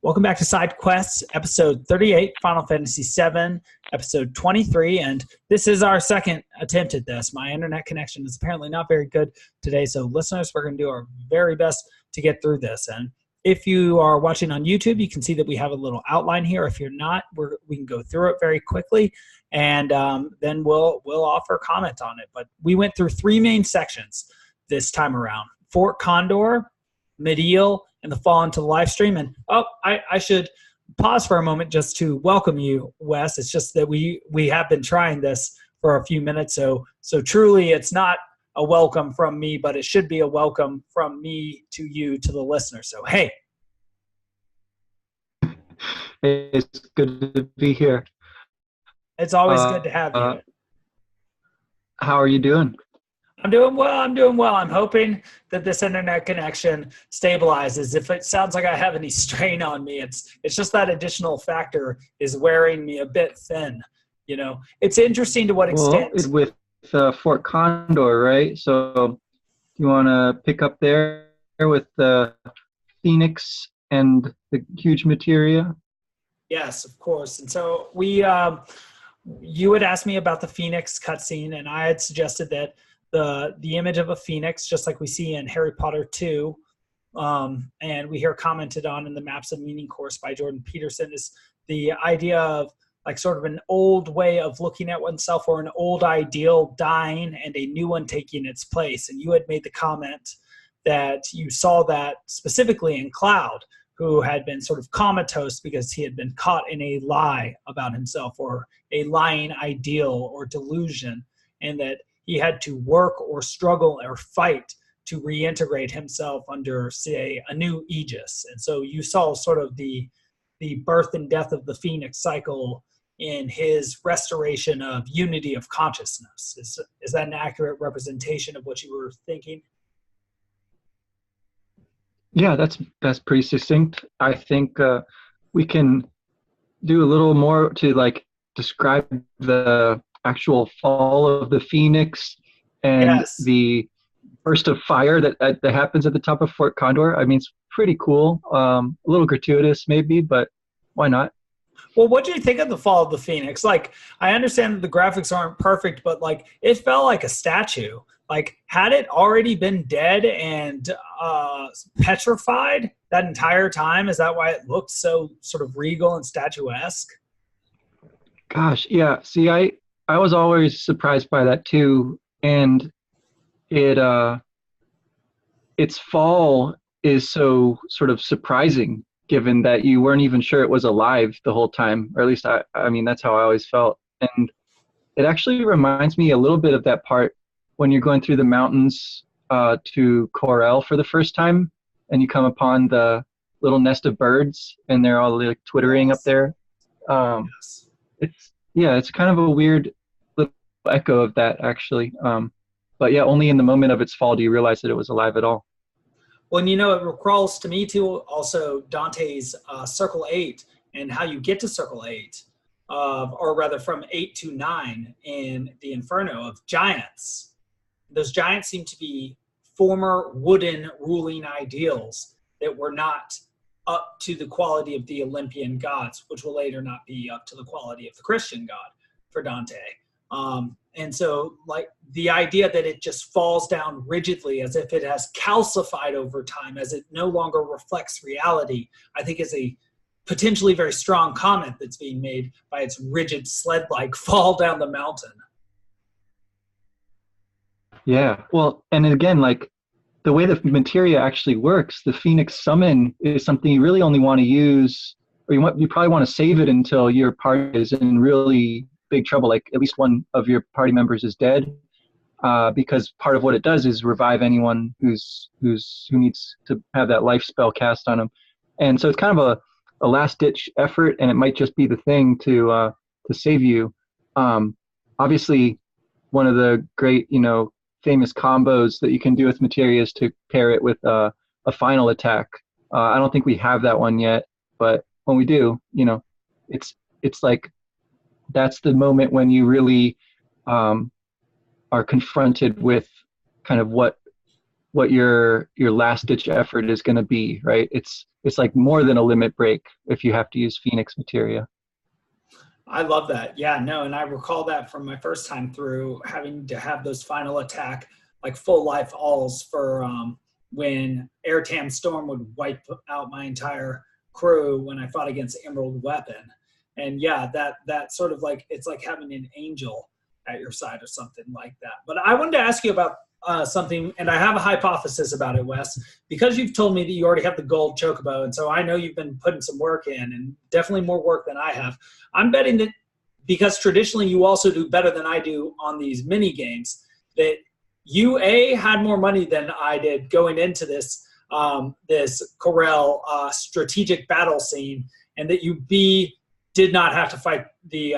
Welcome back to Side Quests, episode 38, Final Fantasy VII, episode 23, and this is our second attempt at this. My internet connection is apparently not very good today, so listeners, we're going to do our very best to get through this. And if you are watching on YouTube, you can see that we have a little outline here. If you're not, we can go through it very quickly, and then we'll offer comment on it. But we went through three main sections this time around: Fort Condor, Mideel, and the fall into the Lifestream. And I should pause for a moment just to welcome you, Wes. It's just that we have been trying this for a few minutes, so truly it's not a welcome from me, but it should be a welcome from me to you, to the listener. So hey, it's good to be here. It's always good to have you. How are you doing? I'm doing well. I'm hoping that this internet connection stabilizes. If it sounds like I have any strain on me, it's just that additional factor is wearing me a bit thin. You know, it's interesting to what extent. Well, with Fort Condor, right? So you want to pick up there with the Phoenix and the huge materia? Yes, of course. And so you had asked me about the Phoenix cutscene, and I had suggested that the image of a phoenix, just like we see in Harry Potter 2, and we hear commented on in the Maps of Meaning course by Jordan Peterson, is the idea of like sort of an old way of looking at oneself, or an old ideal dying and a new one taking its place. And you had made the comment that you saw that specifically in Cloud, who had been sort of comatose because he had been caught in a lie about himself, or a lying ideal or delusion, and that he had to work or struggle or fight to reintegrate himself under, say, a new aegis. And so you saw sort of the birth and death of the Phoenix cycle in his restoration of unity of consciousness. Is that an accurate representation of what you were thinking? Yeah, that's pretty succinct. I think we can do a little more to like describe the actual fall of the Phoenix and the burst of fire that happens at the top of Fort Condor. I mean, it's pretty cool. A little gratuitous maybe, but why not? Well, what do you think of the fall of the Phoenix? Like, I understand that the graphics aren't perfect, but like it felt like a statue. Like, had it already been dead and petrified that entire time? Is that why it looked so sort of regal and statuesque? Gosh, yeah. See, I was always surprised by that too, and its fall is so sort of surprising, given that you weren't even sure it was alive the whole time, or at least I mean that's how I always felt. And it actually reminds me a little bit of that part when you're going through the mountains to Corel for the first time, and you come upon the little nest of birds, and they're all like twittering up there. It's kind of a weird little echo of that, actually. But yeah, only in the moment of its fall do you realize that it was alive at all. Well, and it recalls to me too also Dante's Circle 8, and how you get to Circle 8, or rather from 8 to 9 in the Inferno, of giants. Those giants seem to be former wooden ruling ideals that were not up to the quality of the Olympian gods, which will later not be up to the quality of the Christian God for Dante. And so like the idea that it just falls down rigidly as if it has calcified over time, as it no longer reflects reality, I think is a potentially very strong comment that's being made by its rigid sled-like fall down the mountain. Yeah, well, and again, like the way the materia actually works, the Phoenix summon is something you really only want to use, or you probably want to save it until your party is in really big trouble, like at least one of your party members is dead, because part of what it does is revive anyone who needs to have that life spell cast on them. And so it's kind of a last-ditch effort, and it might just be the thing to save you. Obviously, one of the great, famous combos that you can do with materia is to pair it with a final attack. I don't think we have that one yet, but when we do, it's like that's the moment when you really are confronted with kind of what what your last ditch effort is going to be, right? It's like more than a limit break if you have to use Phoenix materia. I love that. Yeah, no, and I recall that from my first time through, having to have those final attack, like full life alls for when Airtam Storm would wipe out my entire crew when I fought against Emerald Weapon. And yeah, that sort of like, it's like having an angel at your side or something like that. But I wanted to ask you about something, and I have a hypothesis about it, Wes, because you've told me that you already have the gold chocobo, and so I know you've been putting some work in, and definitely more work than I have. I'm betting that because traditionally you also do better than I do on these mini games, that you had more money than I did going into this this Corel strategic battle scene, and that you did not have to fight the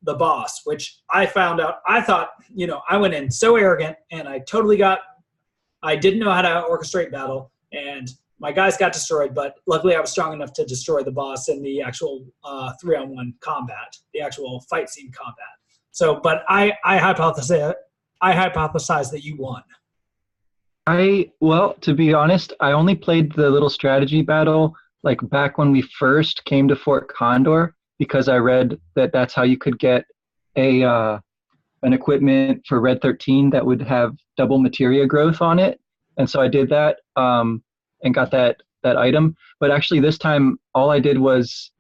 boss, which I found out. I thought, I went in so arrogant, and I didn't know how to orchestrate battle, and my guys got destroyed, but luckily I was strong enough to destroy the boss in the actual 3-on-1 combat, the actual fight scene combat. So, but I hypothesize that you won. Well, to be honest, I only played the little strategy battle like back when we first came to Fort Condor, because I read that that's how you could get an equipment for Red 13 that would have double materia growth on it. And so I did that and got that item. But actually this time, all I did was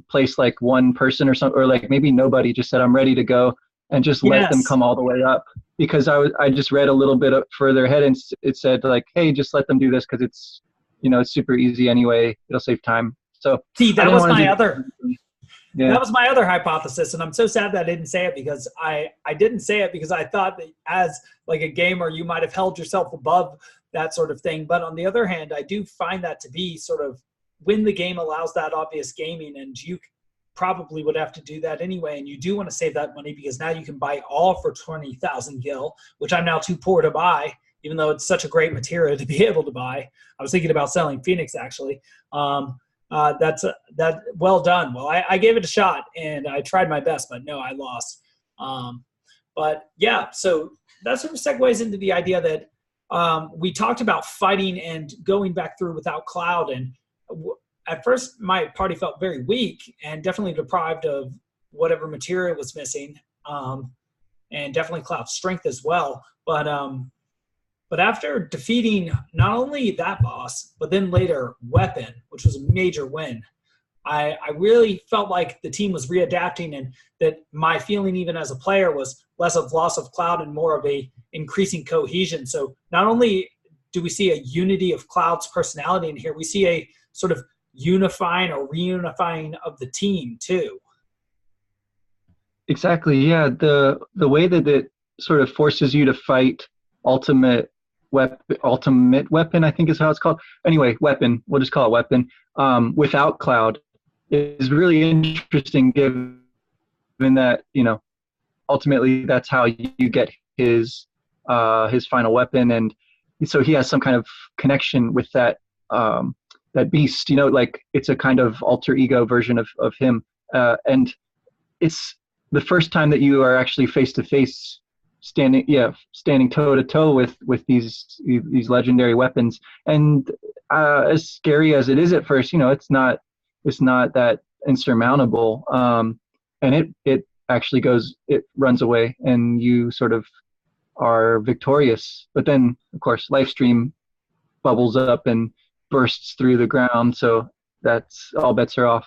place like one person or something, or like maybe nobody, just said, I'm ready to go, and just let them come all the way up. Because I just read a little bit further ahead, and it said like, hey, just let them do this because it's, it's super easy anyway. It'll save time. So see, that was my other. Yeah. That was my other hypothesis, and I'm so sad that I didn't say it, because I didn't say it because I thought that as like a gamer you might have held yourself above that sort of thing. But on the other hand, I do find that to be sort of when the game allows that obvious gaming, and you probably would have to do that anyway, and you do want to save that money because now you can buy all for 20,000 gil, which I'm now too poor to buy, even though it's such a great material to be able to buy. I was thinking about selling Phoenix actually. That's well done. Well, I gave it a shot and I tried my best, but no, I lost. But yeah, so that sort of segues into the idea that we talked about fighting and going back through without Cloud. And at first my party felt very weak and definitely deprived of whatever material was missing. And definitely Cloud's strength as well. But after defeating not only that boss, but then later Weapon, which was a major win, I really felt like the team was readapting, and that my feeling even as a player was less of loss of Cloud and more of a increasing cohesion. So not only do we see a unity of Cloud's personality in here, we see a sort of unifying or reunifying of the team too. Exactly. Yeah. The way that it sort of forces you to fight ultimate weapon, I think is how it's called. Anyway, Weapon, we'll just call it Weapon, without Cloud is really interesting, given that, ultimately that's how you get his final weapon. And so he has some kind of connection with that beast, like it's a kind of alter ego version of him. And it's the first time that you are actually face to face, standing toe to toe with these legendary weapons. And as scary as it is at first, it's not that insurmountable. And it actually runs away, and you sort of are victorious. But then, of course, Lifestream bubbles up and bursts through the ground, so that's all bets are off.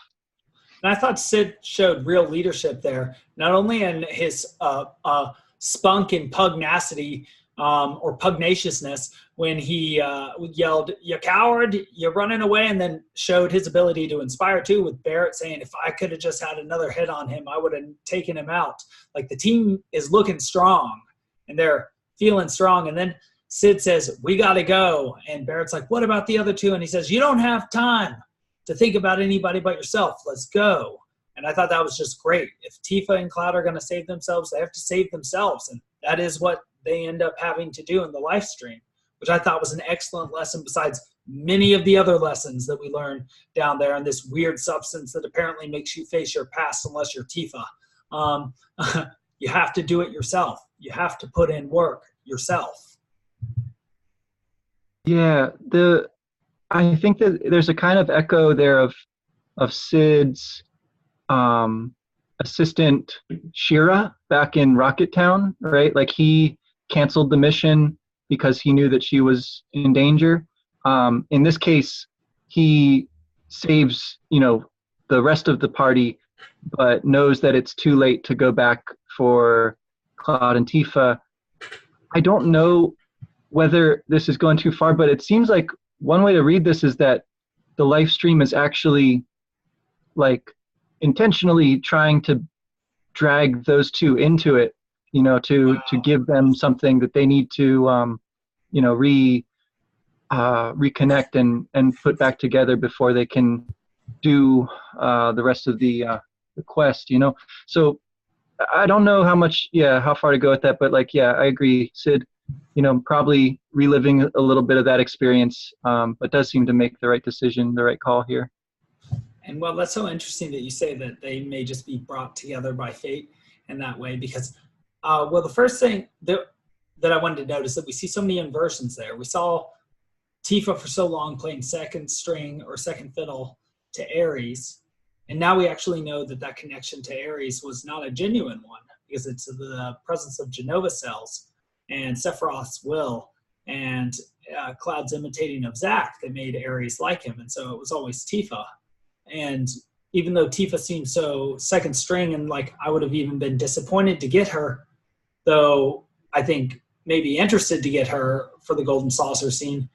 And I thought Sid showed real leadership there, not only in his spunk and pugnacity or pugnaciousness when he yelled, "You coward, you're running away," and then showed his ability to inspire too, with Barrett saying, if I could have just had another hit on him, I would have taken him out. Like, the team is looking strong and they're feeling strong. And then Sid says, we got to go. And Barrett's like, what about the other two? And he says, you don't have time to think about anybody but yourself. Let's go. And I thought that was just great. If Tifa and Cloud are going to save themselves, they have to save themselves. And that is what they end up having to do in the live stream, which I thought was an excellent lesson, besides many of the other lessons that we learned down there in this weird substance that apparently makes you face your past unless you're Tifa. You have to do it yourself. You have to put in work yourself. Yeah, I think that there's a kind of echo there of Sid's um, assistant Shira back in Rocket Town, right? Like he canceled the mission because he knew that she was in danger. In this case, he saves, the rest of the party, but knows that it's too late to go back for Cloud and Tifa. I don't know whether this is going too far, but it seems like one way to read this is that the live stream is actually like intentionally trying to drag those two into it, to give them something that they need to, reconnect and put back together before they can do the rest of the quest. So I don't know how far to go with that, but I agree, Sid. Probably reliving a little bit of that experience, but does seem to make the right decision, the right call here. And well, that's so interesting that you say that they may just be brought together by fate in that way, because, the first thing that I wanted to notice that we see so many inversions there. We saw Tifa for so long playing second string or second fiddle to Ares, and now we actually know that that connection to Ares was not a genuine one, because it's the presence of Jenova cells and Sephiroth's will and Cloud's imitating of Zack that made Ares like him, and so it was always Tifa. And even though Tifa seemed so second string, and I would have even been disappointed to get her, though I think maybe interested to get her for the Golden Saucer scene,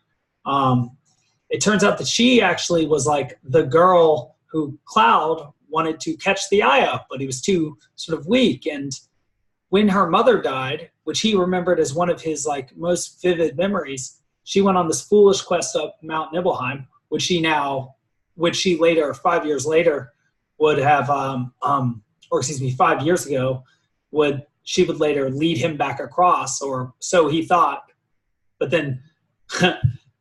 it turns out that she actually was the girl who Cloud wanted to catch the eye of, but he was too sort of weak. And when her mother died, which he remembered as one of his most vivid memories, she went on this foolish quest up Mount Nibelheim, which she later, 5 years later, would have, 5 years ago, she would later lead him back across, or so he thought. But then,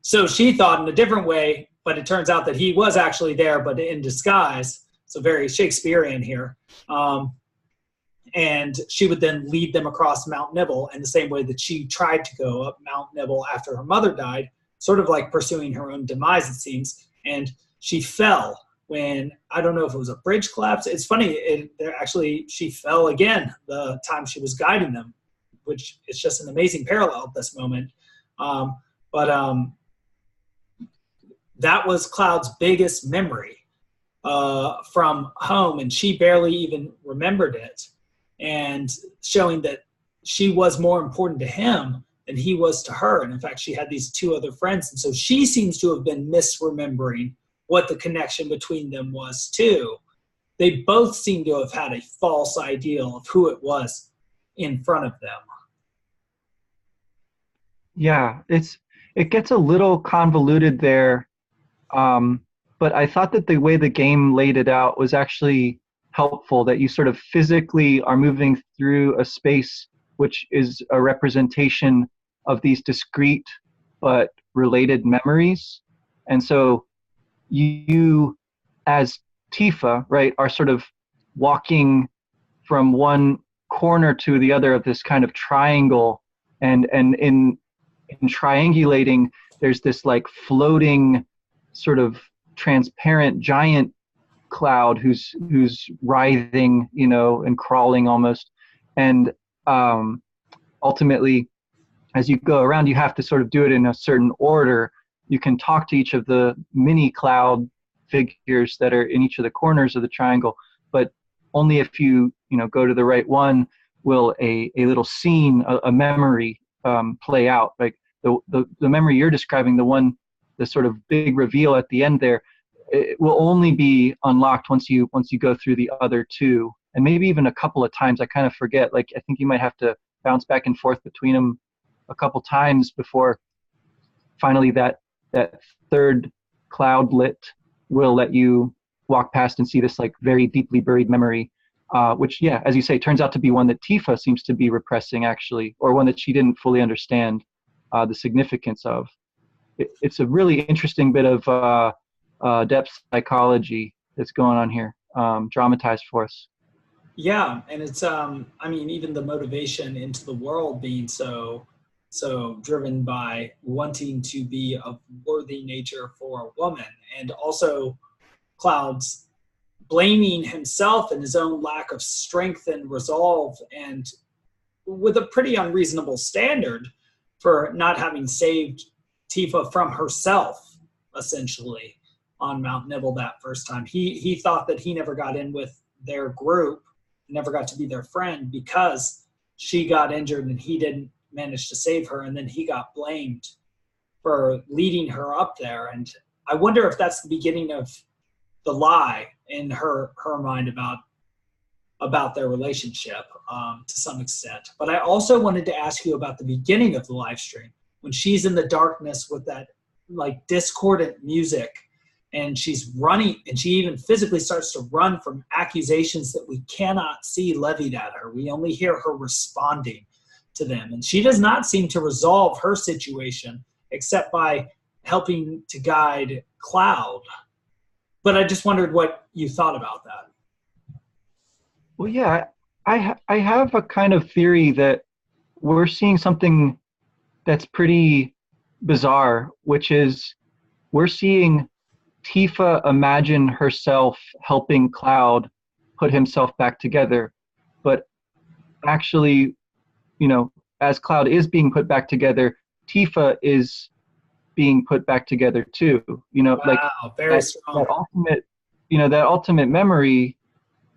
so she thought in a different way, but it turns out that he was actually there, but in disguise. So very Shakespearean here. And she would then lead them across Mount Nibel in the same way that she tried to go up Mount Nibel after her mother died, sort of pursuing her own demise, it seems. And she fell when, I don't know if it was a bridge collapse. It's funny, she fell again the time she was guiding them, which is just an amazing parallel at this moment. That was Cloud's biggest memory from home, and she barely even remembered it, and showing that she was more important to him than he was to her. And in fact, she had these two other friends, and so she seems to have been misremembering what the connection between them was too. They both seem to have had a false ideal of who it was in front of them. Yeah, it gets a little convoluted there, but I thought that the way the game laid it out was actually helpful, that you sort of physically are moving through a space which is a representation of these discrete but related memories. And so you, as Tifa, right, are sort of walking from one corner to the other of this kind of triangle, and in triangulating, there's this floating sort of transparent giant Cloud who's writhing, and crawling almost. And ultimately, as you go around, you have to sort of do it in a certain order. You can talk to each of the mini Cloud figures that are in each of the corners of the triangle, but only if you go to the right one will a little scene, a memory play out. The memory you're describing, the sort of big reveal at the end there, it will only be unlocked once you go through the other two, and maybe even a couple of times. I kind of forget. I think you might have to bounce back and forth between them a couple times before finally that third cloudlet will let you walk past and see this very deeply buried memory, which, yeah, as you say, turns out to be one that Tifa seems to be repressing, actually, or one that she didn't fully understand the significance of. It's a really interesting bit of depth psychology that's going on here, dramatized for us. Yeah, and it's even the motivation into the world being so So driven by wanting to be of worthy nature for a woman, and also Cloud's blaming himself and his own lack of strength and resolve, and with a pretty unreasonable standard for not having saved Tifa from herself, essentially, on Mount Nibble that first time. He thought that he never got in with their group, never got to be their friend because she got injured and he didn't manage to save her, and then he got blamed for leading her up there. And I wonder if that's the beginning of the lie in her mind about their relationship to some extent. But I also wanted to ask you about the beginning of the live stream, when she's in the darkness with that like discordant music, and she's running, and she even physically starts to run from accusations that we cannot see levied at her. We only hear her responding to them. And she does not seem to resolve her situation except by helping to guide Cloud. But I just wondered what you thought about that. Well, yeah, I have a kind of theory that we're seeing something that's pretty bizarre, which is we're seeing Tifa imagine herself helping Cloud put himself back together. But actually, you know, as Cloud is being put back together, Tifa is being put back together too. You know, wow, like very strong. that ultimate, you know, that ultimate memory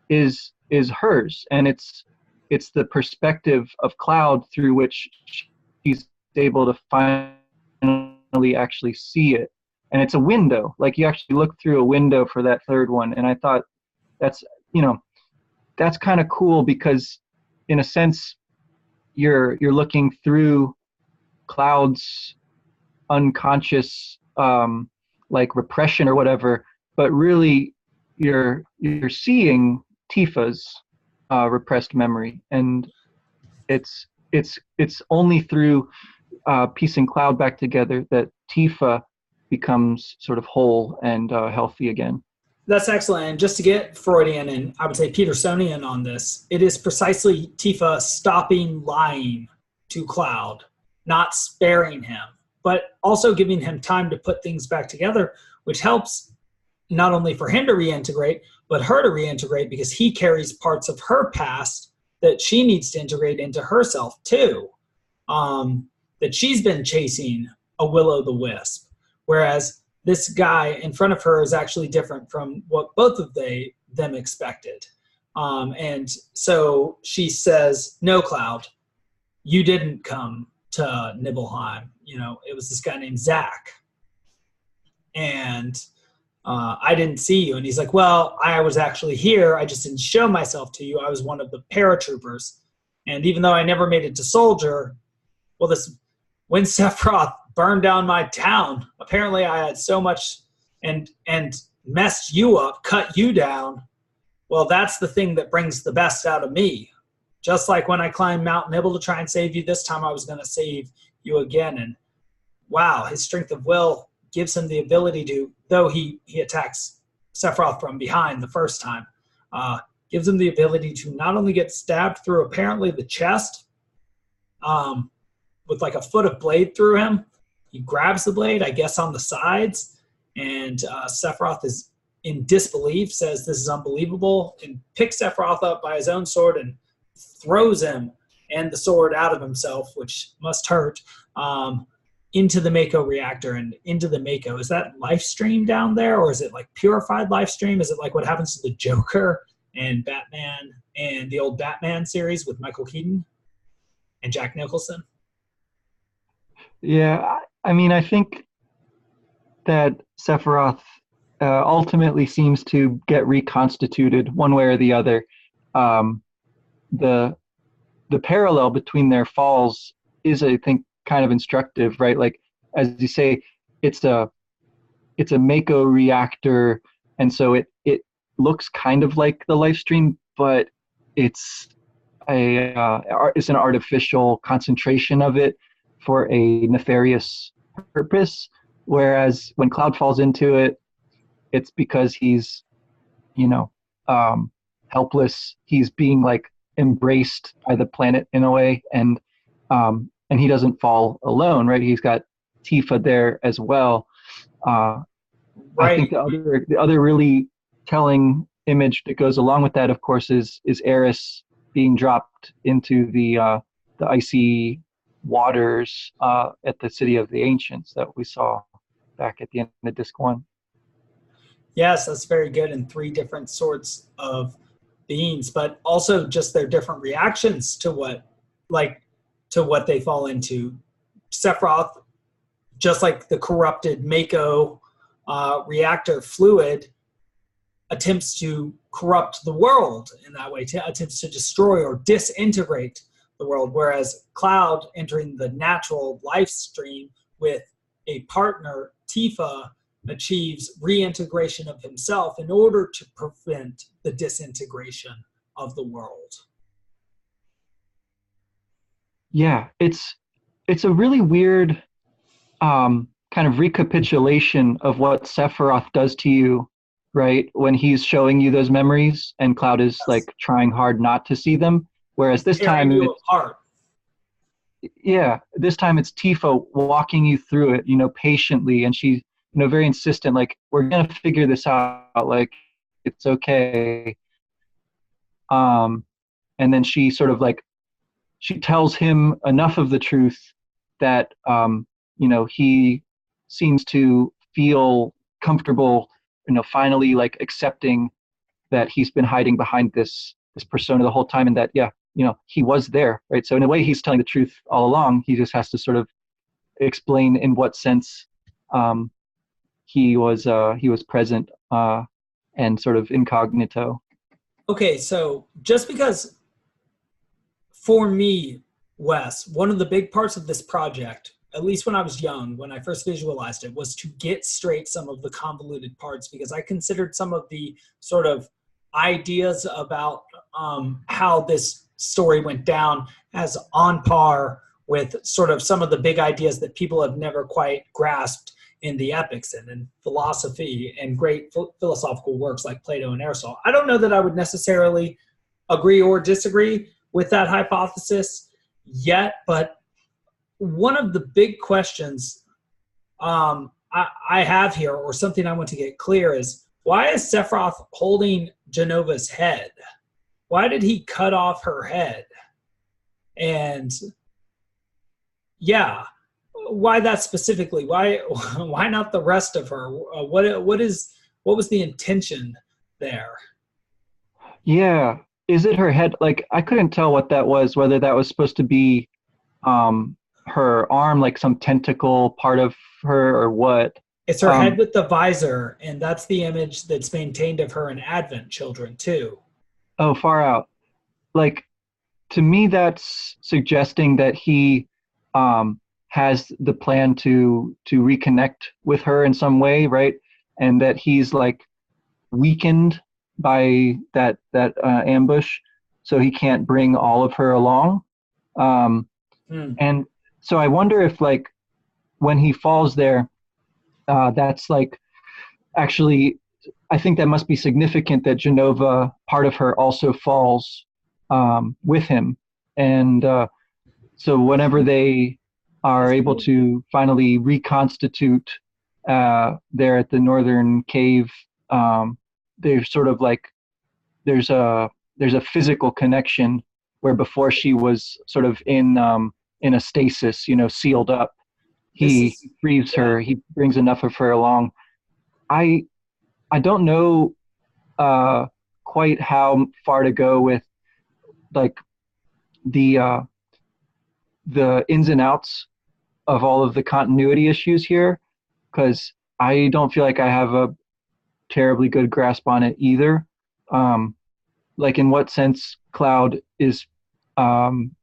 is hers, and it's the perspective of Cloud through which she's able to finally actually see it. And it's a window, like you actually look through a window for that third one. And I thought that's, you know, that's kind of cool because in a sense you're looking through Cloud's unconscious like repression or whatever, but really you're seeing Tifa's repressed memory. And it's only through piecing Cloud back together that Tifa becomes sort of whole and healthy again. That's excellent. And just to get Freudian and I would say Petersonian on this, it is precisely Tifa stopping lying to Cloud, not sparing him, but also giving him time to put things back together, which helps not only for him to reintegrate, but her to reintegrate, because he carries parts of her past that she needs to integrate into herself too, that she's been chasing a will-o'-the-wisp. Whereas this guy in front of her is actually different from what both of them expected. And so she says, no, Cloud, you didn't come to Nibelheim. You know, it was this guy named Zach. And I didn't see you. And he's like, well, I was actually here. I just didn't show myself to you. I was one of the paratroopers. And even though I never made it to soldier, well, when Sephiroth burned down my town, apparently I had so much and messed you up, cut you down. Well, that's the thing that brings the best out of me. Just like when I climbed Mount Nibble to try and save you, this time I was going to save you again. And wow, his strength of will gives him the ability to, though he attacks Sephiroth from behind the first time, gives him the ability to not only get stabbed through apparently the chest, with like a foot of blade through him. He grabs the blade, I guess, on the sides, and Sephiroth is in disbelief, says this is unbelievable, and picks Sephiroth up by his own sword and throws him and the sword out of himself, which must hurt, into the mako reactor and into the mako. Is that Lifestream down there, or is it like purified Lifestream? Is it like what happens to the Joker and Batman and the old Batman series with Michael Keaton and Jack Nicholson? Yeah, I mean, I think that Sephiroth ultimately seems to get reconstituted one way or the other. The parallel between their falls is, I think, kind of instructive, right? Like, as you say, it's a mako reactor, and so it looks kind of like the Lifestream, but it's an artificial concentration of it for a nefarious purpose. Whereas when Cloud falls into it, it's because he's, helpless. He's being like embraced by the planet in a way, and and he doesn't fall alone, right? He's got Tifa there as well. I think the other really telling image that goes along with that, of course, is Eris being dropped into the icy waters at the City of the Ancients that we saw back at the end of Disc 1. Yes, that's very good, in 3 different sorts of beings, but also just their different reactions to what they fall into. Sephiroth, just like the corrupted mako reactor fluid, attempts to corrupt the world in that way, attempts to destroy or disintegrate the world, whereas Cloud, entering the natural life stream with a partner, Tifa, achieves reintegration of himself in order to prevent the disintegration of the world. Yeah, it's a really weird kind of recapitulation of what Sephiroth does to you, right? When he's showing you those memories and Cloud is like trying hard not to see them. Whereas this time this time it's Tifa walking you through it, patiently, and she's, very insistent, like, we're gonna figure this out, like, it's okay. And then she sort of like, she tells him enough of the truth that he seems to feel comfortable, finally like accepting that he's been hiding behind this persona the whole time, and that he was there, right? So in a way, he's telling the truth all along. He just has to sort of explain in what sense he was present and sort of incognito. Okay, so just because, for me, Wes, one of the big parts of this project, at least when I was young, when I first visualized it, was to get straight some of the convoluted parts, because I considered some of the sort of ideas about how this story went down as on par with sort of some of the big ideas that people have never quite grasped in the epics and in philosophy and great philosophical works like Plato and Aristotle. I don't know that I would necessarily agree or disagree with that hypothesis yet, but one of the big questions I have here, or something I want to get clear, is why is Sephiroth holding Jenova's head? Why did he cut off her head? And why that specifically? Why not the rest of her? What was the intention there? Yeah, is it her head? Like, I couldn't tell what that was, whether that was supposed to be her arm, like some tentacle part of her, or what. It's her head with the visor, and that's the image that's maintained of her in Advent Children too. Oh, far out. Like, to me, that's suggesting that he has the plan to reconnect with her in some way, right? And that he's like weakened by that ambush, so he can't bring all of her along. And so I wonder if, like, when he falls there, that's like, actually, I think that must be significant that Jenova, part of her, also falls with him. And so whenever they are able to finally reconstitute there at the northern cave, there's sort of like, there's a physical connection where before she was sort of in a stasis, sealed up. He frees her. He brings enough of her along. I don't know quite how far to go with, like, the ins and outs of all of the continuity issues here, because I don't feel like I have a terribly good grasp on it either. Like, in what sense Cloud is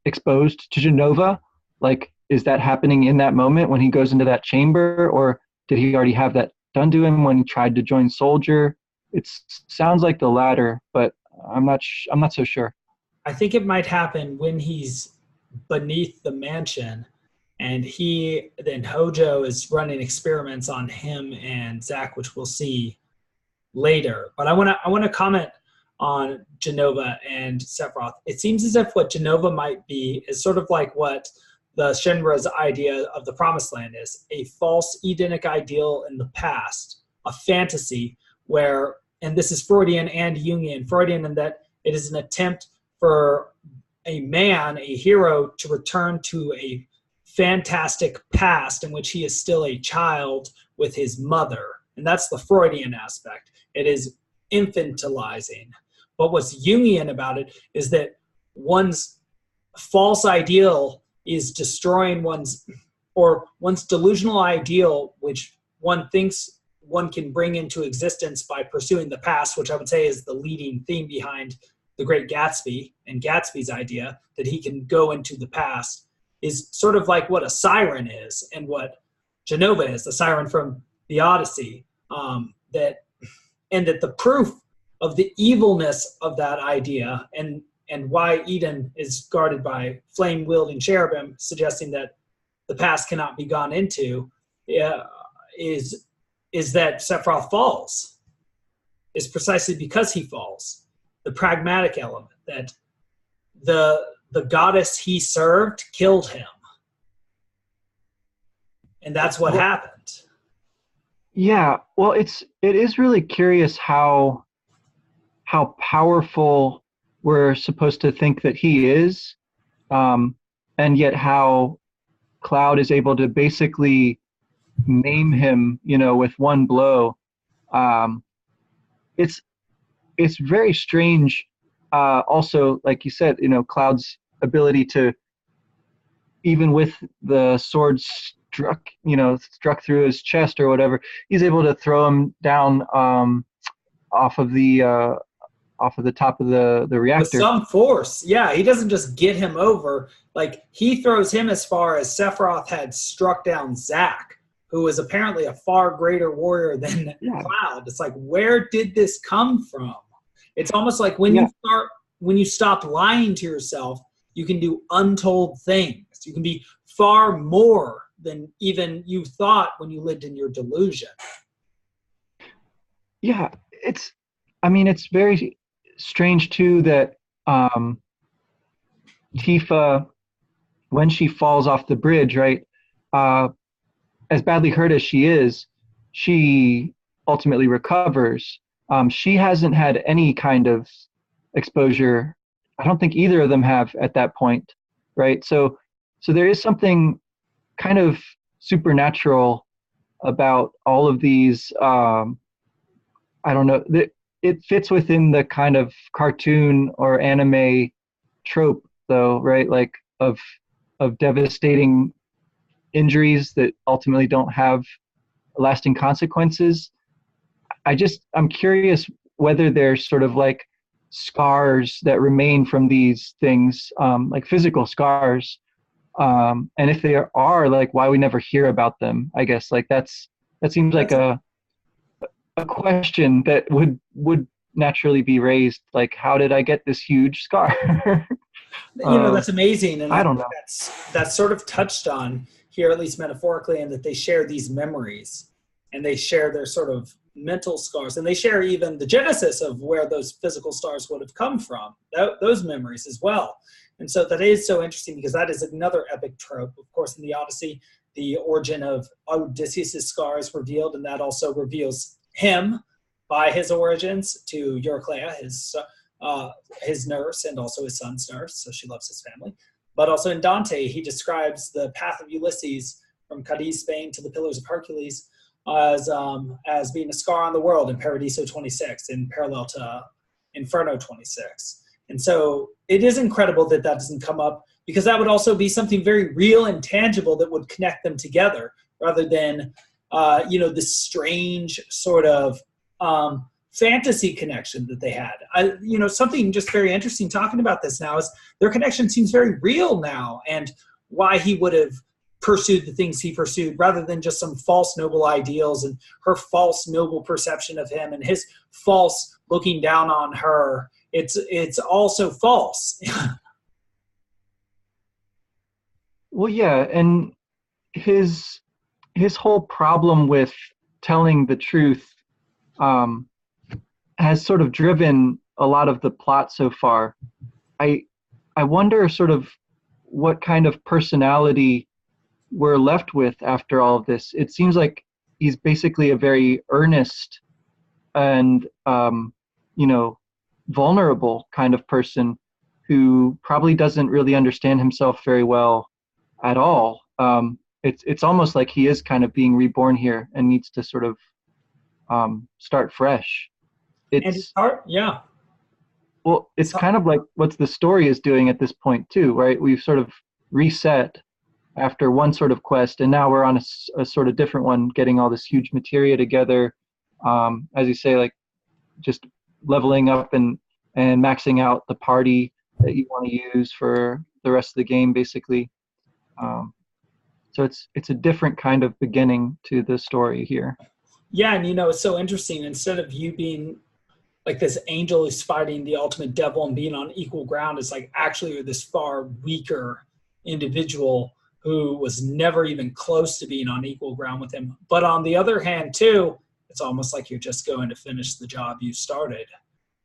exposed to Jenova? Like, is that happening in that moment when he goes into that chamber, or did he already have that done to him when he tried to join Soldier? It sounds like the latter, but I'm not so sure. I think it might happen when he's beneath the mansion, and then Hojo is running experiments on him and Zack, which we'll see later. But I want to comment on Jenova and Sephiroth. It seems as if what Jenova might be is sort of like what the Shinra's idea of the promised land is a false Edenic ideal in the past, a fantasy where, and this is Freudian and Jungian, Freudian in that it is an attempt for a man, a hero, to return to a fantastic past in which he is still a child with his mother. And that's the Freudian aspect. It is infantilizing. But what's Jungian about it is that one's false ideal is destroying one's delusional ideal, which one thinks one can bring into existence by pursuing the past, which I would say is the leading theme behind The Great Gatsby and Gatsby's idea that he can go into the past, is sort of like what a siren is and what Jenova is, the siren from the Odyssey, that the proof of the evilness of that idea and why Eden is guarded by flame-wielding cherubim, suggesting that the past cannot be gone into, is that Sephiroth falls, is precisely because he falls. The pragmatic element, that the goddess he served killed him. And that's what happened. Yeah, well, it is really curious how powerful we're supposed to think that he is, and yet how Cloud is able to basically maim him, with one blow. It's very strange. Also, like you said, Cloud's ability to, even with the sword struck through his chest or whatever, he's able to throw him down off of the top of the reactor. With some force. Yeah, he doesn't just get him over. Like, he throws him as far as Sephiroth had struck down Zack, who was apparently a far greater warrior than Cloud. It's like, where did this come from? It's almost like when you stop lying to yourself, you can do untold things. You can be far more than even you thought when you lived in your delusion. Yeah, it's very strange too that Tifa, when she falls off the bridge, right, as badly hurt as she is, she ultimately recovers. She hasn't had any kind of exposure. I don't think either of them have at that point, right? So there is something kind of supernatural about all of these. I don't know. It fits within the kind of cartoon or anime trope, though, right? Like of devastating injuries that ultimately don't have lasting consequences. I'm curious whether there's sort of like scars that remain from these things, like physical scars, and if they are, like, why we never hear about them. I guess like that seems like a question that would naturally be raised. Like, how did I get this huge scar? That's amazing, and I don't know. That's sort of touched on here, at least metaphorically, in that they share these memories, and they share their sort of mental scars, and they share even the genesis of where those physical scars would have come from, those memories as well. And so that is so interesting, because that is another epic trope. Of course, in the Odyssey, the origin of Odysseus' scars revealed, and that also reveals him by his origins to Eurycleia, his nurse, and also his son's nurse, so she loves his family. But also in Dante, he describes the path of Ulysses from Cadiz, Spain, to the Pillars of Hercules as being a scar on the world in Paradiso 26, in parallel to Inferno 26. And so it is incredible that doesn't come up, because that would also be something very real and tangible that would connect them together, rather than this strange sort of fantasy connection that they had. Something just very interesting talking about this now is their connection seems very real now, and why he would have pursued the things he pursued, rather than just some false noble ideals and her false noble perception of him and his false looking down on her. It's also false. Well, yeah, and his whole problem with telling the truth has sort of driven a lot of the plot so far. I wonder sort of what kind of personality we're left with after all of this. It seems like he's basically a very earnest and, vulnerable kind of person who probably doesn't really understand himself very well at all. It's almost like he is kind of being reborn here and needs to sort of start fresh. It's yeah. Well, it's kind of like what the story is doing at this point too, right? We've sort of reset after one sort of quest, and now we're on a sort of different one, getting all this huge materia together. As you say, like just leveling up and maxing out the party that you want to use for the rest of the game, basically. So it's a different kind of beginning to the story here. Yeah, and it's so interesting. Instead of you being like this angel who's fighting the ultimate devil and being on equal ground, it's like actually you're this far weaker individual who was never even close to being on equal ground with him. But on the other hand, too, it's almost like you're just going to finish the job you started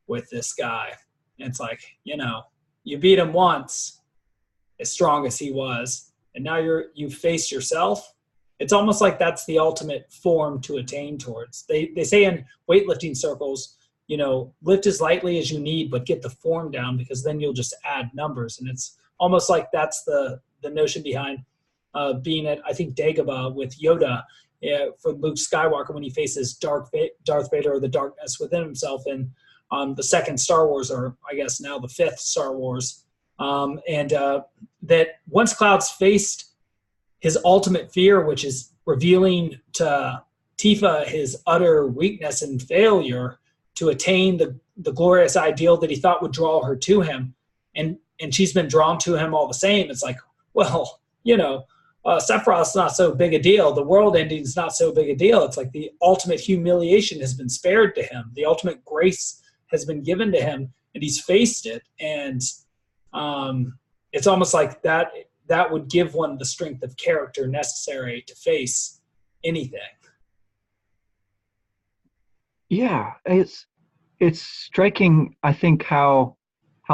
with this guy. And it's like, you beat him once, as strong as he was, and now you've faced yourself. It's almost like that's the ultimate form to attain towards. They say in weightlifting circles, lift as lightly as you need, but get the form down, because then you'll just add numbers. And it's almost like that's the notion behind being at, I think, Dagobah with Yoda for Luke Skywalker when he faces Darth Vader, or the darkness within himself in the second Star Wars, or I guess now the fifth Star Wars. That once Cloud's faced his ultimate fear, which is revealing to Tifa his utter weakness and failure to attain the glorious ideal that he thought would draw her to him, and she's been drawn to him all the same. It's like, well, Sephiroth's not so big a deal. The world ending is not so big a deal. It's like the ultimate humiliation has been spared to him. The ultimate grace has been given to him, and he's faced it. And it's almost like that would give one the strength of character necessary to face anything. Yeah, it's striking, I think, how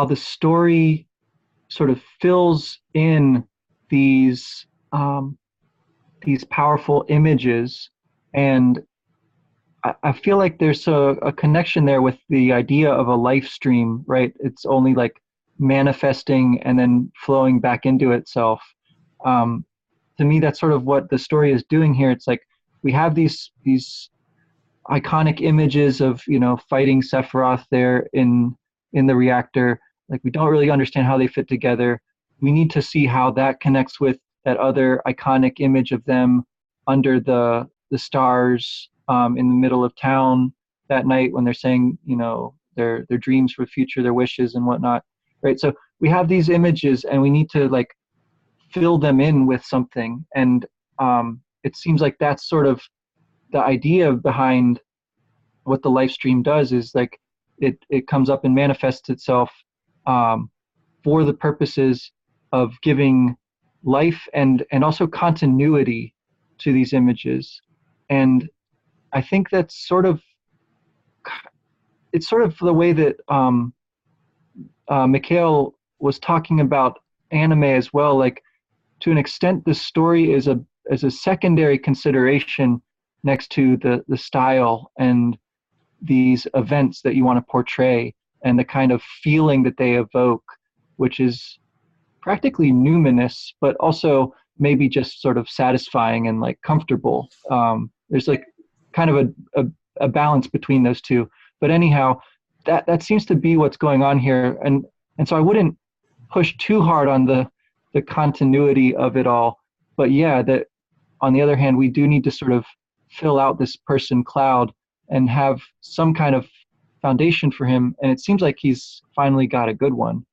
the story sort of fills in these powerful images, and I feel like there's a connection there with the idea of a life stream, right? It's only like manifesting and then flowing back into itself. To me, that's sort of what the story is doing here. It's like we have these iconic images of fighting Sephiroth there in the reactor. Like, we don't really understand how they fit together. We need to see how that connects with that other iconic image of them under the stars in the middle of town that night when they're saying their dreams for the future, their wishes and whatnot, right? So we have these images and we need to like fill them in with something, and it seems like that's sort of the idea behind what the life stream does, is like it comes up and manifests itself for the purposes of giving life and also continuity to these images. And I think that's sort of the way that Mikhail was talking about anime as well. Like, to an extent, the story is a secondary consideration next to the style and these events that you want to portray and the kind of feeling that they evoke, which is practically numinous, but also maybe just sort of satisfying and like comfortable. There's like kind of a balance between those two. But anyhow, that seems to be what's going on here. And so I wouldn't push too hard on the continuity of it all. But yeah, that on the other hand, we do need to sort of fill out this person Cloud and have some kind of foundation for him. And it seems like he's finally got a good one.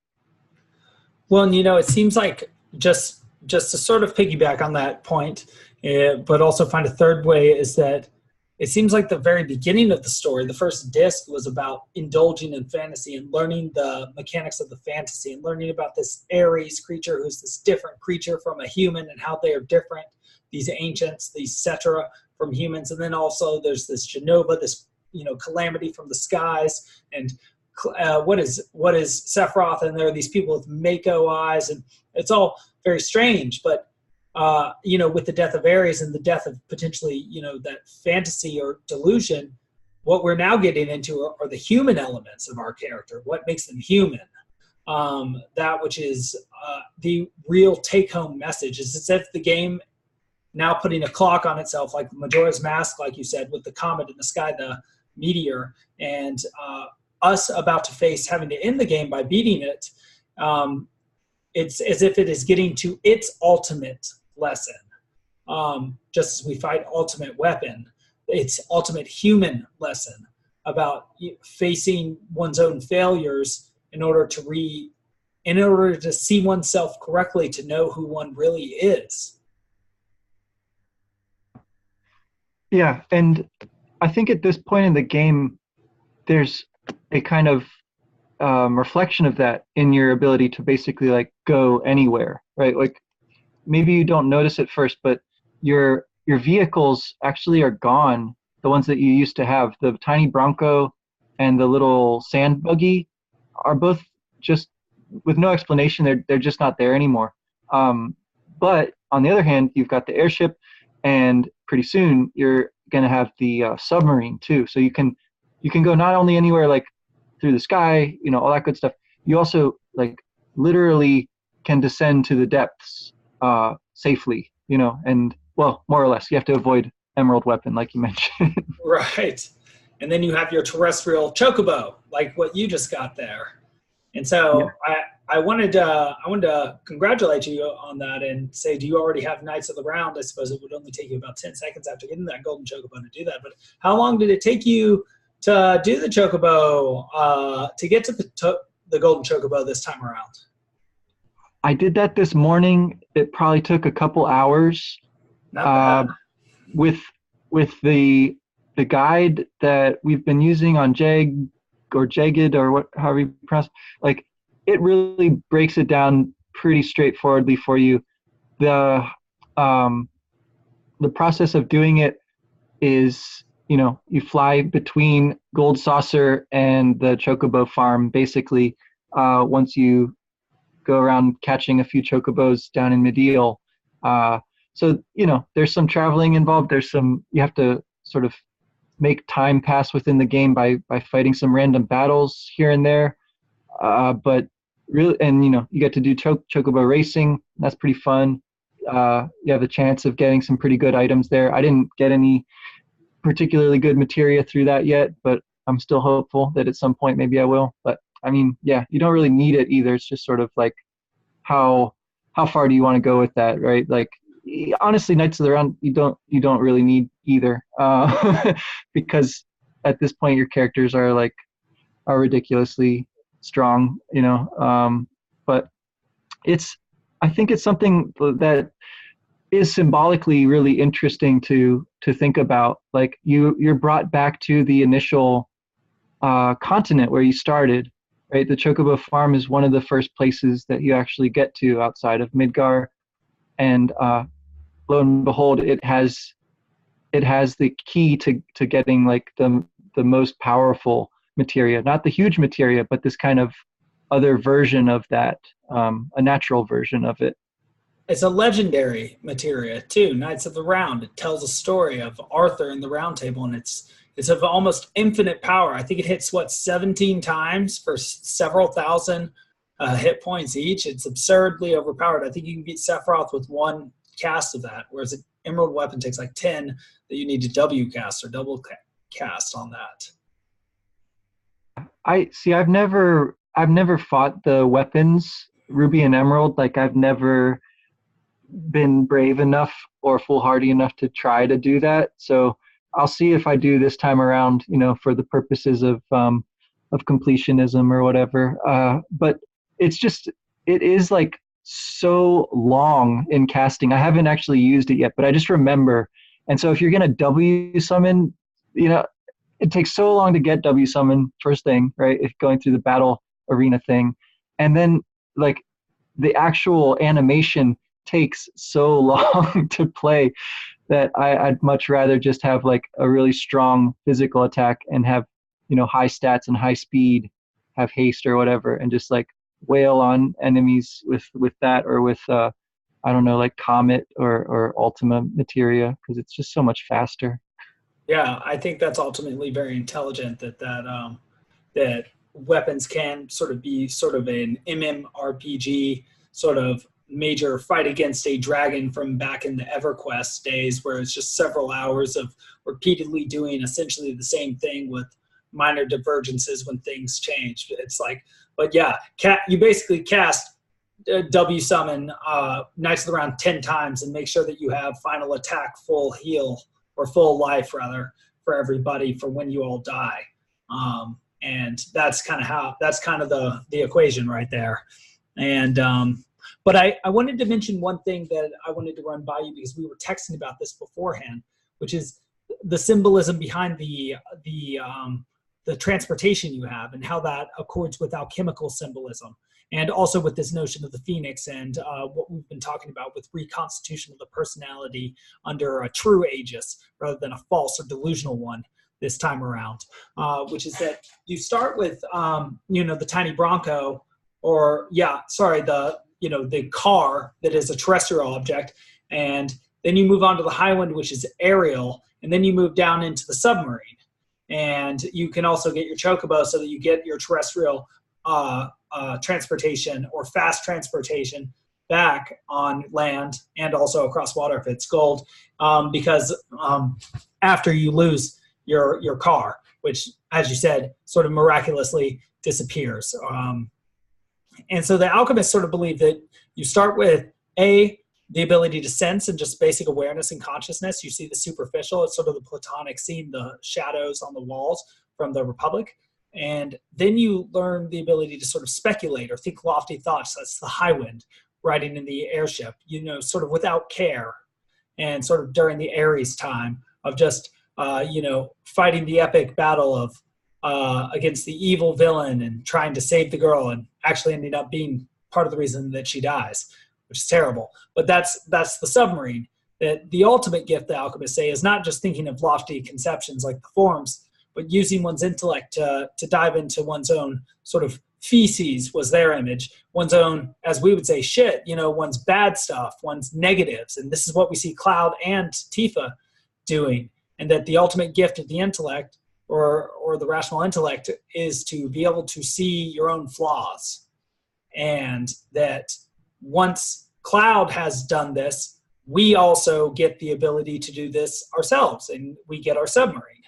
Well, and it seems like just to sort of piggyback on that point, but also find a third way, is that it seems like the very beginning of the story, the first disc, was about indulging in fantasy and learning the mechanics of the fantasy and learning about this Ares creature who's this different creature from a human and how they are different, these ancients, these Cetera from humans. And then also there's this Jenova, this calamity from the skies, and what is Sephiroth, and there are these people with mako eyes, and it's all very strange. But with the death of Ares and the death of potentially, that fantasy or delusion, what we're now getting into are the human elements of our character. What makes them human? That which is the real take-home message. Is as if the game now putting a clock on itself, like Majora's Mask, like you said, with the comet in the sky, the meteor, and us about to face having to end the game by beating it. It's as if it is getting to its ultimate lesson. Just as we fight ultimate weapon, its ultimate human lesson about facing one's own failures in order to see oneself correctly, to know who one really is. Yeah, and I think at this point in the game, there's a kind of reflection of that in your ability to basically like go anywhere, right? Like maybe you don't notice it first, but your vehicles actually are gone. The ones that you used to have, the tiny Bronco and the little sand buggy, are both just with no explanation. They're just not there anymore. But on the other hand, you've got the airship, and pretty soon you're going to have the submarine too. So you can go not only anywhere like through the sky, all that good stuff. You also like literally can descend to the depths safely, and well, more or less. You have to avoid emerald weapon, like you mentioned. Right. And then you have your terrestrial chocobo, like what you just got there. And so yeah. I wanted to congratulate you on that and say, do you already have Knights of the Round? I suppose it would only take you about 10 seconds after getting that golden chocobo to do that. But how long did it take you to do the chocobo, to get to the golden chocobo this time around? I did that this morning. It probably took a couple hours. Not bad. With the guide that we've been using on Jagged or however you pronounce, like it really breaks it down pretty straightforwardly for you. The process of doing it is, you fly between Gold Saucer and the Chocobo farm basically once you go around catching a few chocobos down in Mideel. So, there's some traveling involved. You have to sort of make time pass within the game by fighting some random battles here and there. But really, and you get to do chocobo racing. That's pretty fun. You have a chance of getting some pretty good items there. I didn't get any particularly good materia through that yet, but I'm still hopeful that at some point maybe I will. But I mean, yeah, you don't really need it either. It's just sort of like how far do you want to go with that, right? Like honestly, Knights of the Round you don't really need either, because at this point your characters are ridiculously strong, but I think it's something that is symbolically really interesting to think about. Like you're brought back to the initial continent where you started, right? The Chocobo Farm is one of the first places that you actually get to outside of Midgar, and lo and behold, it has the key to getting like the most powerful materia, not the huge materia, but this kind of other version of that, a natural version of it. It's a legendary materia too, Knights of the Round. It tells a story of Arthur and the Round Table, and it's of almost infinite power. I think it hits 17 times for several thousand hit points each. It's absurdly overpowered. I think you can beat Sephiroth with one cast of that, whereas an emerald weapon takes like 10 that you need to W cast or double cast on that. I've never fought the weapons Ruby and Emerald. Like I've never been brave enough or foolhardy enough to try to do that. So I'll see if I do this time around, for the purposes of completionism or whatever. But it is like so long in casting. I haven't actually used it yet, but I just remember. And so if you're going to W summon, it takes so long to get W summon first thing, right? If going through the battle arena thing. And then like the actual animation takes so long to play that I'd much rather just have like a really strong physical attack and have, high stats and high speed, have haste or whatever, and just like wail on enemies with that, or with I don't know, like Comet or Ultima Materia, because it's just so much faster. Yeah, I think that's ultimately very intelligent that weapons can sort of be sort of an MMORPG sort of major fight against a dragon from back in the EverQuest days, where it's just several hours of repeatedly doing essentially the same thing with minor divergences when things change. It's like, but yeah, you basically cast W summon Knights of the Round 10 times and make sure that you have final attack, full heal, or full life rather, for everybody for when you all die. And that's kind of the equation right there. And but I wanted to mention one thing that I wanted to run by you, because we were texting about this beforehand, which is the symbolism behind the transportation you have and how that accords with alchemical symbolism, and also with this notion of the phoenix and what we've been talking about with reconstitution of the personality under a true aegis rather than a false or delusional one this time around, which is that you start with, the tiny Bronco, the car that is a terrestrial object, and then you move on to the Highwind, which is aerial, and then you move down into the submarine. And you can also get your chocobo so that you get your terrestrial transportation or fast transportation back on land and also across water if it's gold, because after you lose your car, which, as you said, sort of miraculously disappears. And so the alchemists sort of believe that you start with the ability to sense and just basic awareness and consciousness. You see the superficial, it's sort of the Platonic scene, the shadows on the walls from the Republic. And then you learn the ability to sort of speculate or think lofty thoughts. That's the Highwind, riding in the airship, sort of without care, and sort of during the Ares time of just, fighting the epic battle of against the evil villain and trying to save the girl, and actually ending up being part of the reason that she dies, which is terrible. But that's the submarine. That the ultimate gift, the alchemists say, is not just thinking of lofty conceptions like the forms, but using one's intellect to dive into one's own sort of feces, was their image, one's own, as we would say, shit, one's bad stuff, one's negatives. And this is what we see Cloud and Tifa doing. And that the ultimate gift of the intellect or the rational intellect is to be able to see your own flaws. And that once Cloud has done this, we also get the ability to do this ourselves, and we get our submarine.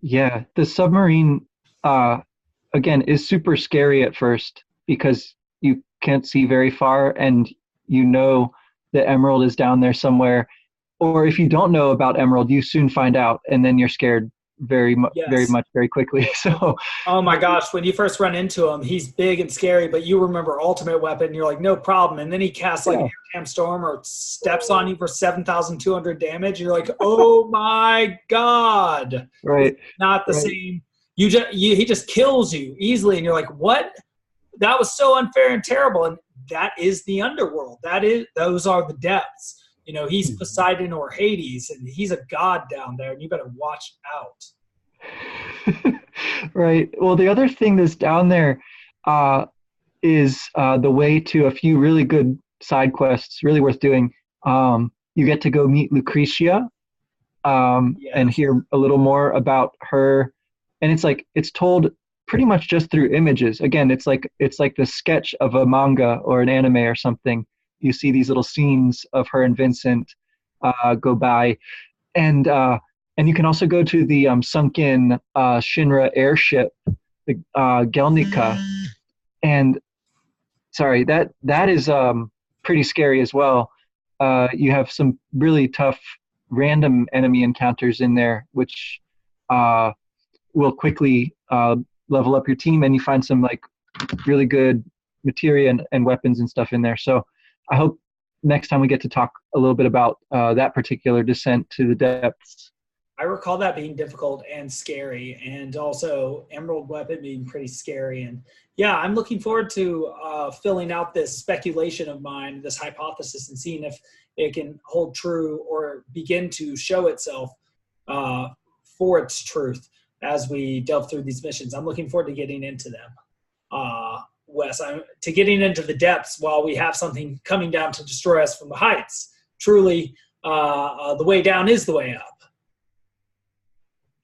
Yeah, the submarine, again, is super scary at first because you can't see very far, and the Emerald is down there somewhere. Or if you don't know about Emerald, you soon find out, and then you're scared very quickly. So, oh my gosh, when you first run into him, he's big and scary, but you remember ultimate weapon, you're like, no problem. And then he casts like an airtime storm or steps on you for 7,200 damage. You're like, oh my God. Right. It's not the same. He just kills you easily. And you're like, what? That was so unfair and terrible. And that is the underworld. Those are the depths. He's Poseidon or Hades, and he's a god down there, and you better watch out. Right. Well, the other thing that's down there is the way to a few really good side quests, really worth doing. You get to go meet Lucretia and hear a little more about her. And it's told pretty much just through images. Again, it's like the sketch of a manga or an anime or something. You see these little scenes of her and Vincent go by, and you can also go to the sunken Shinra airship, the Gelnica, and sorry, that is pretty scary as well. You have some really tough random enemy encounters in there, which will quickly level up your team, and you find some like really good materia and weapons and stuff in there. So I hope next time we get to talk a little bit about that particular descent to the depths. I recall that being difficult and scary, and also Emerald Weapon being pretty scary. And yeah, I'm looking forward to filling out this speculation of mine, this hypothesis, and seeing if it can hold true or begin to show itself for its truth as we delve through these missions. I'm looking forward to getting into them. Wes, to getting into the depths while we have something coming down to destroy us from the heights. Truly, the way down is the way up.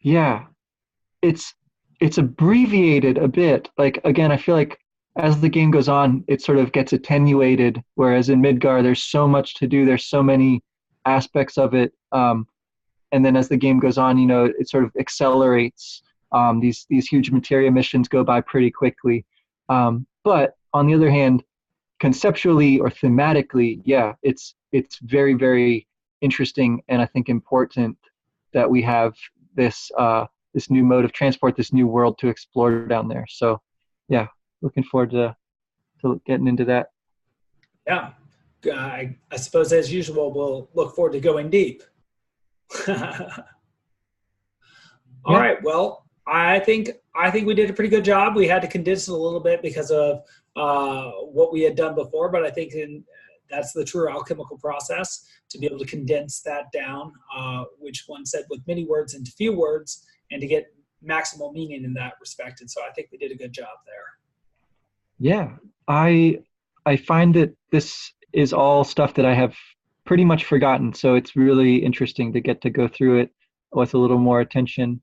Yeah, it's abbreviated a bit. Like, again, I feel like as the game goes on, it sort of gets attenuated, whereas in Midgar, there's so much to do. There's so many aspects of it. And then as the game goes on, it sort of accelerates. These huge materia missions go by pretty quickly. But on the other hand, conceptually or thematically, yeah, it's very, very interesting, and I think important that we have this new mode of transport, this new world to explore down there. So, yeah, looking forward to getting into that. Yeah, I suppose as usual, we'll look forward to going deep. All right. Well, I think we did a pretty good job. We had to condense it a little bit because of what we had done before, but I think that's the true alchemical process, to be able to condense that down, which one said with many words into few words, and to get maximal meaning in that respect. And so I think we did a good job there. Yeah, I find that this is all stuff that I have pretty much forgotten, so it's really interesting to get to go through it with a little more attention.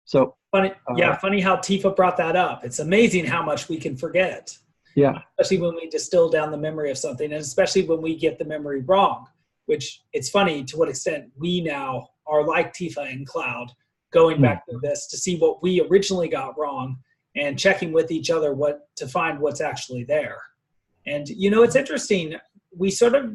So funny, funny how Tifa brought that up. It's amazing how much we can forget. Yeah, especially when we distill down the memory of something, and especially when we get the memory wrong. Which it's funny to what extent we now are like Tifa and Cloud, going back to this to see what we originally got wrong and checking with each other to find what's actually there. And it's interesting. We sort of,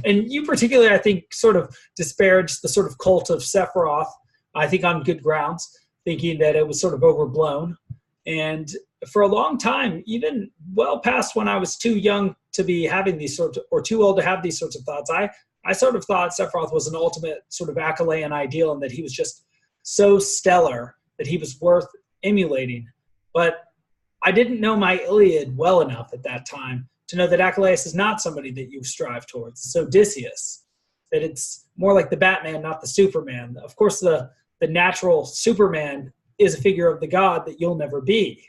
and you particularly, I think, sort of disparaged the sort of cult of Sephiroth, I think on good grounds, thinking that it was sort of overblown. And for a long time, even well past when I was too young to be having these sorts of, or too old to have these sorts of thoughts, I sort of thought Sephiroth was an ultimate sort of Achillean ideal, and that he was just so stellar that he was worth emulating. But I didn't know my Iliad well enough at that time to know that Achilles is not somebody that you strive towards. It's Odysseus, that it's more like the Batman, not the Superman. Of course, the natural Superman is a figure of the god that you'll never be.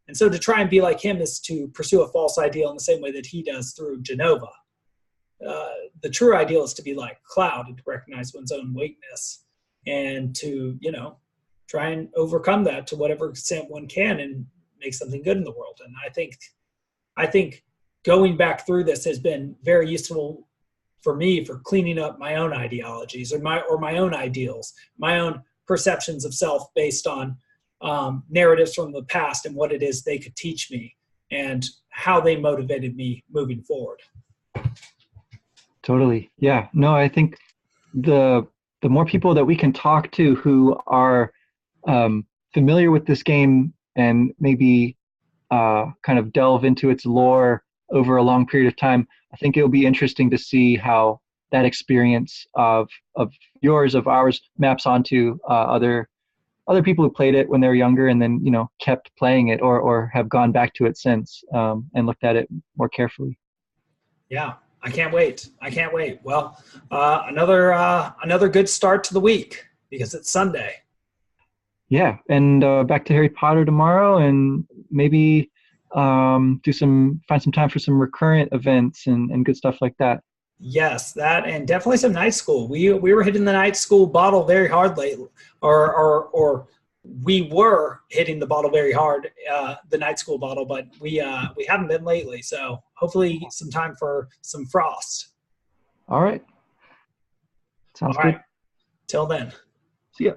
And so to try and be like him is to pursue a false ideal in the same way that he does through Jenova. The true ideal is to be like Cloud and to recognize one's own weakness and to, try and overcome that to whatever extent one can and make something good in the world. And I think going back through this has been very useful for me for cleaning up my own ideologies or my own ideals, my own perceptions of self based on narratives from the past and what it is they could teach me and how they motivated me moving forward. Totally. Yeah. No, I think the more people that we can talk to who are familiar with this game and maybe kind of delve into its lore over a long period of time, I think it'll be interesting to see how that experience of yours, of ours, maps onto other people who played it when they were younger and then kept playing it or have gone back to it since and looked at it more carefully. Yeah, I can't wait. Well, another good start to the week because it's Sunday. Yeah, and back to Harry Potter tomorrow, and maybe find some time for some recurrent events and good stuff like that. Yes, that, and definitely some night school. We were hitting the night school bottle very hard lately, or we were hitting the bottle very hard, the night school bottle, but we haven't been lately. So hopefully some time for some frost. All right. Sounds good. Till then. See ya.